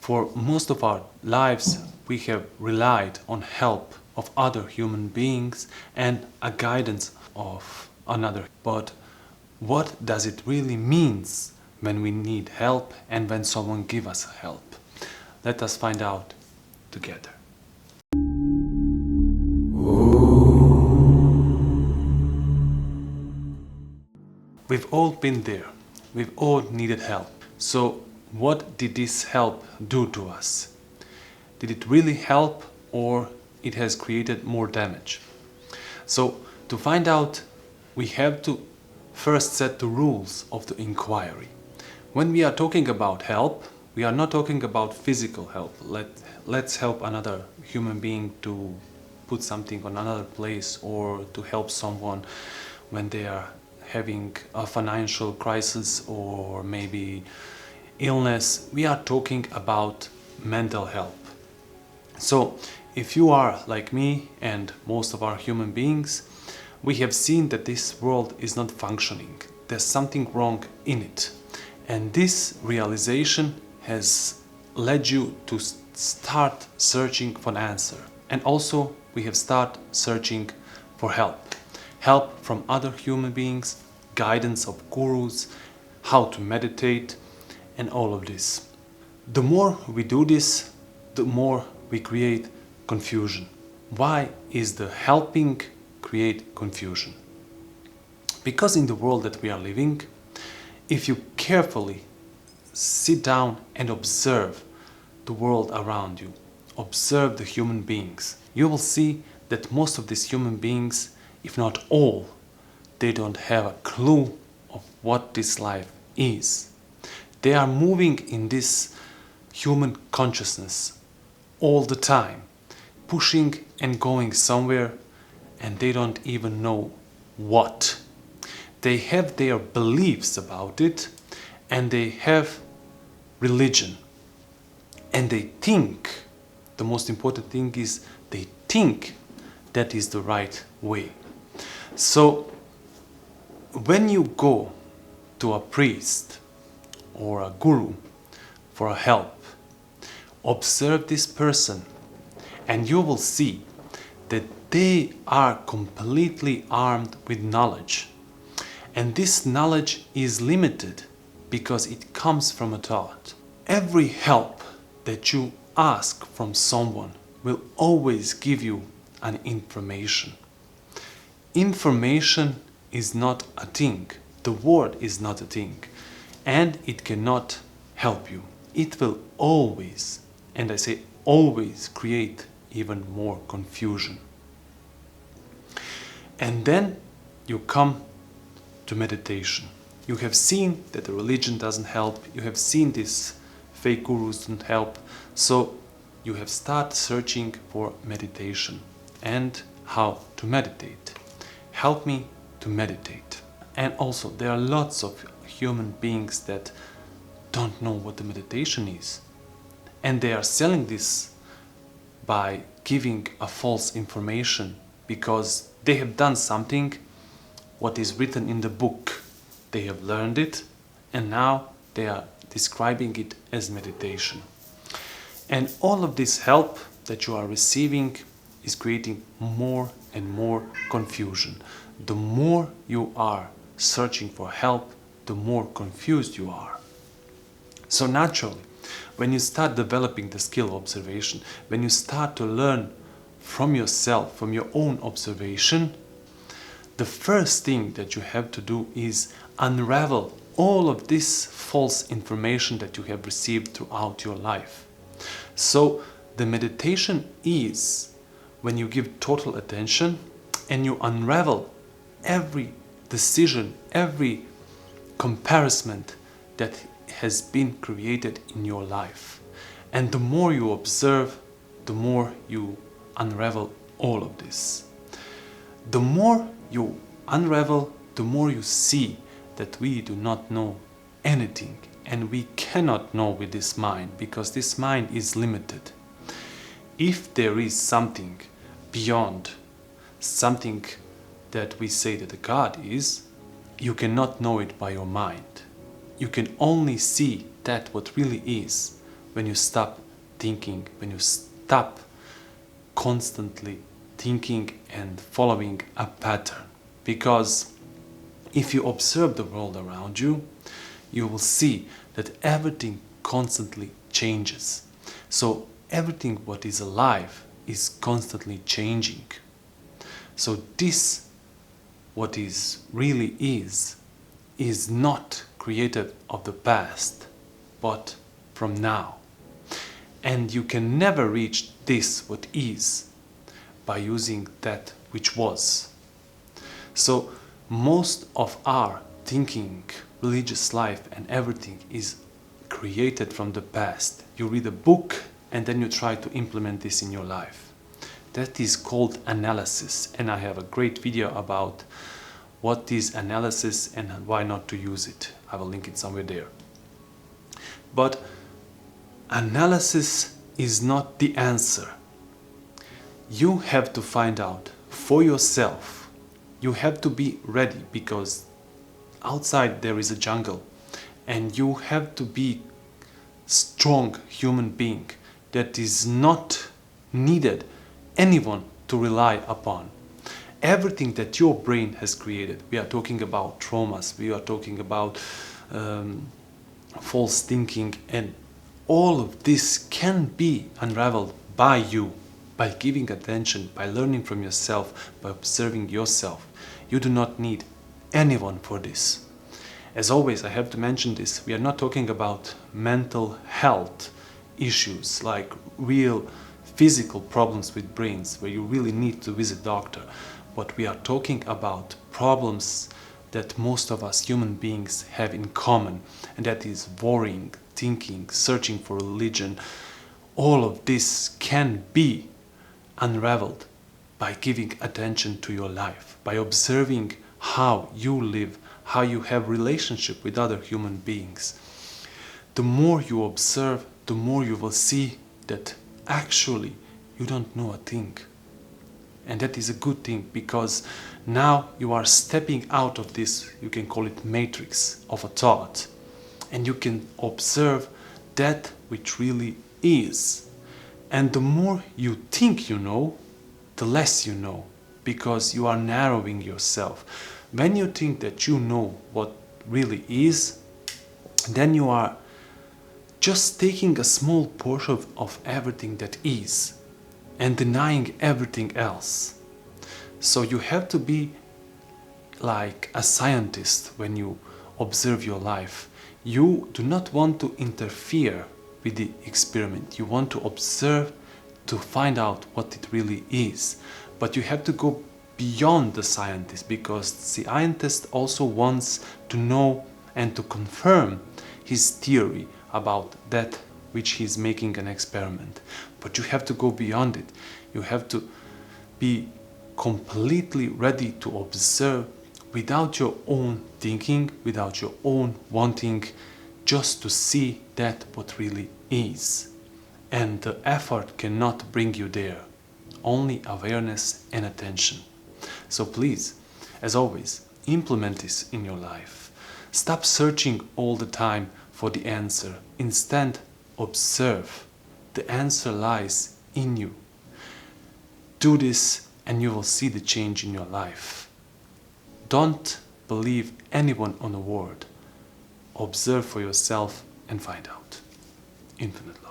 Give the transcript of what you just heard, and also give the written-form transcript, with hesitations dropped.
For most of our lives, we have relied on help of other human beings and a guidance of another. But what does it really means when we need help and when someone gives us help? Let us find out together. We've all been there. We've all needed help. So what did this help do to us? Did it really help, or it has created more damage? So to find out, we have to first set the rules of the inquiry. When we are talking about help, we are not talking about physical help. Let's help another human being to put something on another place, or to help someone when they are having a financial crisis or maybe illness. We are talking about mental help. So if you are like me and most of our human beings, we have seen that this world is not functioning. There's something wrong in it. And this realization has led you to start searching for an answer. And also we have started searching for help. Help from other human beings, guidance of gurus, how to meditate, and all of this. The more we do this, the more we create confusion. Why is the helping create confusion? Because in the world that we are living, if you carefully sit down and observe the world around you, observe the human beings, you will see that most of these human beings, if not all, they don't have a clue of what this life is. They are moving in this human consciousness all the time, pushing and going somewhere, and they don't even know what. They have their beliefs about it, and they have religion. And they think, the most important thing is, they think that is the right way. So when you go to a priest or a guru for help, observe this person and you will see that they are completely armed with knowledge. And this knowledge is limited because it comes from a thought. Every help that you ask from someone will always give you an information. Information is not a thing. The word is not a thing. And it cannot help you. It will always, and I say always, create even more confusion. And then you come to meditation. You have seen that the religion doesn't help. You have seen these fake gurus don't help. So you have started searching for meditation and how to meditate. Help me to meditate. And also there are lots of human beings that don't know what the meditation is. And they are selling this by giving a false information because they have done something what is written in the book. They have learned it and now they are describing it as meditation. And all of this help that you are receiving is creating more and more confusion. The more you are searching for help, the more confused you are. So naturally, when you start developing the skill of observation, when you start to learn from yourself, from your own observation, the first thing that you have to do is unravel all of this false information that you have received throughout your life. So the meditation is when you give total attention and you unravel every decision, every comparison that has been created in your life. And the more you observe, the more you unravel all of this. The more you unravel, the more you see that we do not know anything, and we cannot know with this mind because this mind is limited. If there is something beyond, something that we say that a God is, you cannot know it by your mind. You can only see that what really is when you stop thinking, when you stop constantly thinking and following a pattern. Because if you observe the world around you, you will see that everything constantly changes. So everything what is alive is constantly changing. So this, what is really is not created of the past, but from now. And you can never reach this what is by using that which was. So most of our thinking, religious life and everything is created from the past. You read a book and then you try to implement this in your life. That is called analysis, and I have a great video about what is analysis and why not to use it. I will link it somewhere there. But analysis is not the answer. You have to find out for yourself. You have to be ready, because outside there is a jungle, and you have to be strong human being that is not needed anyone to rely upon. Everything that your brain has created, we are talking about traumas, we are talking about false thinking, and all of this can be unraveled by you, by giving attention, by learning from yourself, by observing yourself. You do not need anyone for this. As always, I have to mention this, we are not talking about mental health issues, like real physical problems with brains where you really need to visit doctor. But we are talking about problems that most of us human beings have in common, and that is worrying, thinking, searching for religion. All of this can be unraveled by giving attention to your life, by observing how you live, how you have relationship with other human beings. The more you observe, the more you will see that actually you don't know a thing. And that is a good thing, because now you are stepping out of this, you can call it matrix of a thought, and you can observe that which really is. And the more you think you know, the less you know, because you are narrowing yourself. When you think that you know what really is, then you are just taking a small portion of everything that is and denying everything else. So you have to be like a scientist when you observe your life. You do not want to interfere with the experiment. You want to observe to find out what it really is. But you have to go beyond the scientist, because the scientist also wants to know and to confirm his theory about that which he is making an experiment. But you have to go beyond it. You have to be completely ready to observe without your own thinking, without your own wanting, just to see that what really is. And the effort cannot bring you there. Only awareness and attention. So please, as always, implement this in your life. Stop searching all the time for the answer. Instead, observe. The answer lies in you. Do this and you will see the change in your life. Don't believe anyone on a word. Observe for yourself and find out. Infinite love.